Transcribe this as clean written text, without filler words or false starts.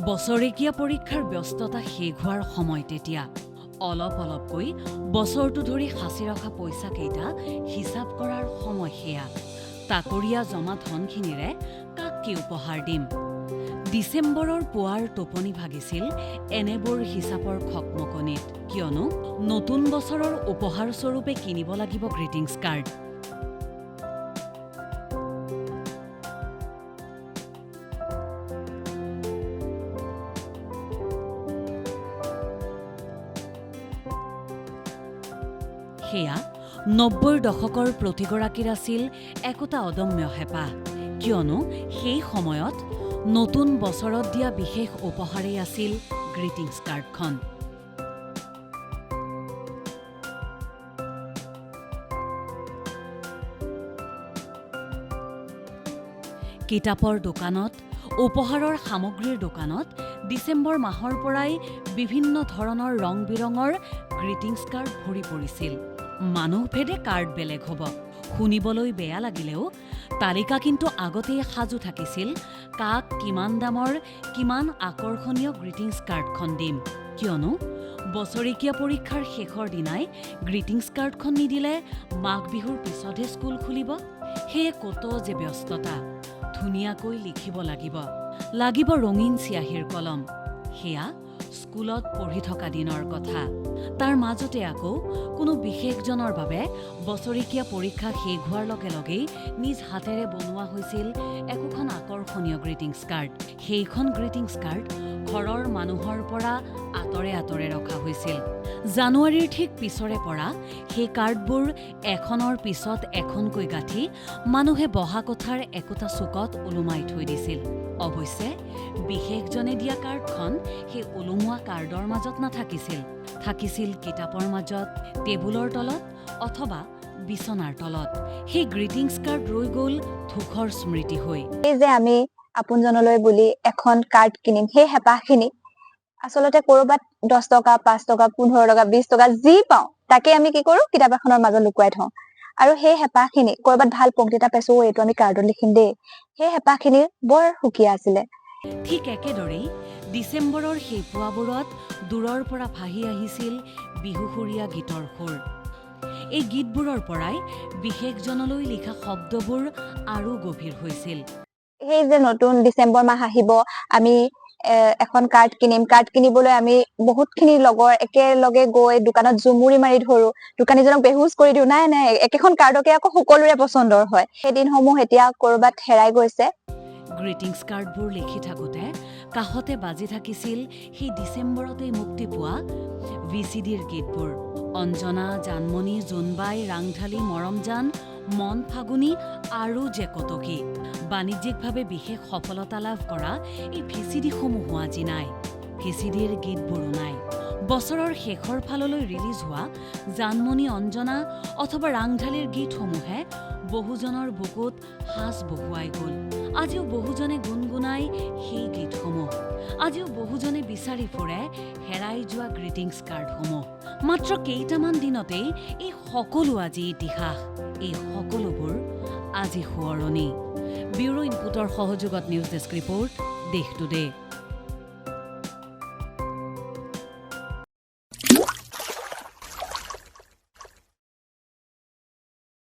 বছৰেকীয়া পৰীক্ষাৰ ব্যস্ততা শেষ হোৱাৰ সময় তেতিয়া অলপ অলপকৈ বছৰটো ধৰি সাঁচি ৰখা পইচা কেইটা হিচাপ কৰাৰ সময় সেয়া তাকৰীয়া জমা ধনখিনিৰে কাক কি উপহাৰ দিম ডিচেম্বৰৰ পুৱাৰ টোপনি ভাগিছিল এনেবোৰ হিচাপৰ খকমকনিত কিয়নো নতুন বছৰৰ উপহাৰ স্বৰূপে কিনিব লাগিব গ্ৰিটিংছ কাৰ্ড সেয়া ৯০ৰ দশকৰ প্ৰতিগৰাকীৰ আছিল একোটা অদম্য হেঁপাহ কিয়নো সেই সময়ত নতুন বছৰত দিয়া বিশেষ উপহাৰেই আছিল গ্ৰিটিংছ কাৰ্ডখন কিতাপৰ দোকানত উপহাৰৰ সামগ্ৰীৰ দোকানত ডিচেম্বৰ মাহৰ পৰাই বিভিন্ন ধৰণৰ ৰং বিৰঙৰ গ্ৰিটিংছ কাৰ্ড ভৰি পৰিছিল মানুহভেদে কাৰ্ড বেলেগ হ'ব শুনিবলৈ বেয়া লাগিলেও তালিকা কিন্তু আগতেই সাজু থাকিছিল কাক কিমান দামৰ কিমান আকৰ্ষণীয় গ্ৰিটিংছ কাৰ্ডখন দিম কিয়নো বছৰেকীয়া পৰীক্ষাৰ শেষৰ দিনাই গ্ৰিটিংছ কাৰ্ডখন নিদিলে মাঘ বিহুৰ পিছতহে স্কুল খুলিব সেয়ে কত যে ব্যস্ততা ধুনীয়াকৈ লিখিব লাগিব ৰঙীন চিয়াহীৰ কলম সেয়া স্কুলত পঢ়ি থকা দিনৰ কথা তাৰ মাজতে আকৌ কোনো বিশেষজনৰ বাবে বছৰেকীয়া পৰীক্ষা শেষ হোৱাৰ লগে লগেই নিজ হাতেৰে বনোৱা হৈছিল একোখন আকৰ্ষণীয় গ্ৰিটিংছ কাৰ্ড সেইখন গ্ৰিটিংছ কাৰ্ড ঘৰৰ মানুহৰ পৰা আঁতৰে আঁতৰে ৰখা হৈছিল জানুৱাৰীৰ ঠিক পিছৰে পৰা সেই কাৰ্ডবোৰ এখনৰ পিছত এখনকৈ গাঁঠি মানুহে বহা কোঠাৰ একোটা চুকত ওলোমাই থৈ দিছিল অৱশ্যে বিশেষজনে দিয়া কাৰ্ডখন সেই ওলোমোৱা কাৰ্ডৰ মাজত থাকিছিল কিতাপৰ মাজত টেবুলৰ তলত অথবা বিচনাৰ তলত সেই গ্ৰিটিংছ কাৰ্ড ৰৈ গ'ল ধূসৰ স্মৃতি হৈ এই যে আমি আপোনজনলৈ বুলি এখন কাৰ্ড কিনিম সেই হেঁপাহখিনি আচলতে কৰবাত 10 টকা 5 টকা 15 টকা 20 টকা যি পাওঁ তাকে আমি কি কৰো কিতাপ এখনৰ মাজত লুকুৱাই থওঁ আৰু সেই হেঁপাহখিনি কৰবাত ভাল পংক্তি এটা পাইছো এইটো আমি কাৰ্ডত লিখিম দেই সেই হেঁপাহখিনি বৰ সুকীয়া আছিলে ঠিক একেদৰেই ডিচেম্বৰৰ সেই পুৱাবোৰত দূৰৰ পৰা ভাহি আহিছিল বিহুসুৰীয়া গীতৰ সুৰ এই গীতবোৰৰ পৰাই বিশেষজনলৈ লিখা শব্দবোৰ আৰু গভীৰ হৈছিল সেই যে নতুন ডিচেম্বৰ মাহ আহিব আমি এখন কাৰ্ড কিনিম কাৰ্ড কিনিবলৈ আমি বহুতখিনি লগৰ একেলগে গৈ দোকানত জুমুৰি মাৰি ধৰো দোকানীজনক বেহুচ কৰি দিওঁ নাই একেখন কাৰ্ডকে আকৌ সকলোৰে পচন্দৰ হয় সেই দিনসমূহ এতিয়া কৰবাত হেৰাই গৈছে গ্ৰিটিংছ কাৰ্ডবোৰ লিখি থাকোঁতে কাষতে বাজি থাকিছিল সেই ডিচেম্বৰতেই মুক্তি পোৱা VCDৰ গীতবোৰ অঞ্জনা জানমণি জোনবাই ৰাংঢালী মৰমজান মন ফাগুনী আৰু যে কতকী বাণিজ্যিকভাৱে বিশেষ সফলতা লাভ কৰা এই VCDসমূহো আজি নাই VCDৰ গীতবোৰো নাই বছৰৰ শেষৰ ফাললৈ ৰিলিজ হোৱা জানমণি অঞ্জনা অথবা ৰাংঢালীৰ গীতসমূহে বহুজনৰ বুকুত সাজ বহুৱাই গ'ল আজিও বহুজনে গুণগুণাই সেই গীতসমূহ আজিও বহুজনে বিচাৰি ফুৰে হেৰাই যোৱা গ্ৰিটিংছ কাৰ্ডসমূহ মাত্ৰ কেইটামান দিনতেই এই সকলো আজি ইতিহাস এই সকলোবোৰ আজি সোঁৱৰণি ব্যুৰ' ইনপুটৰ সহযোগত নিউজ ডেস্ক ৰিপৰ্ট দেশ টুডে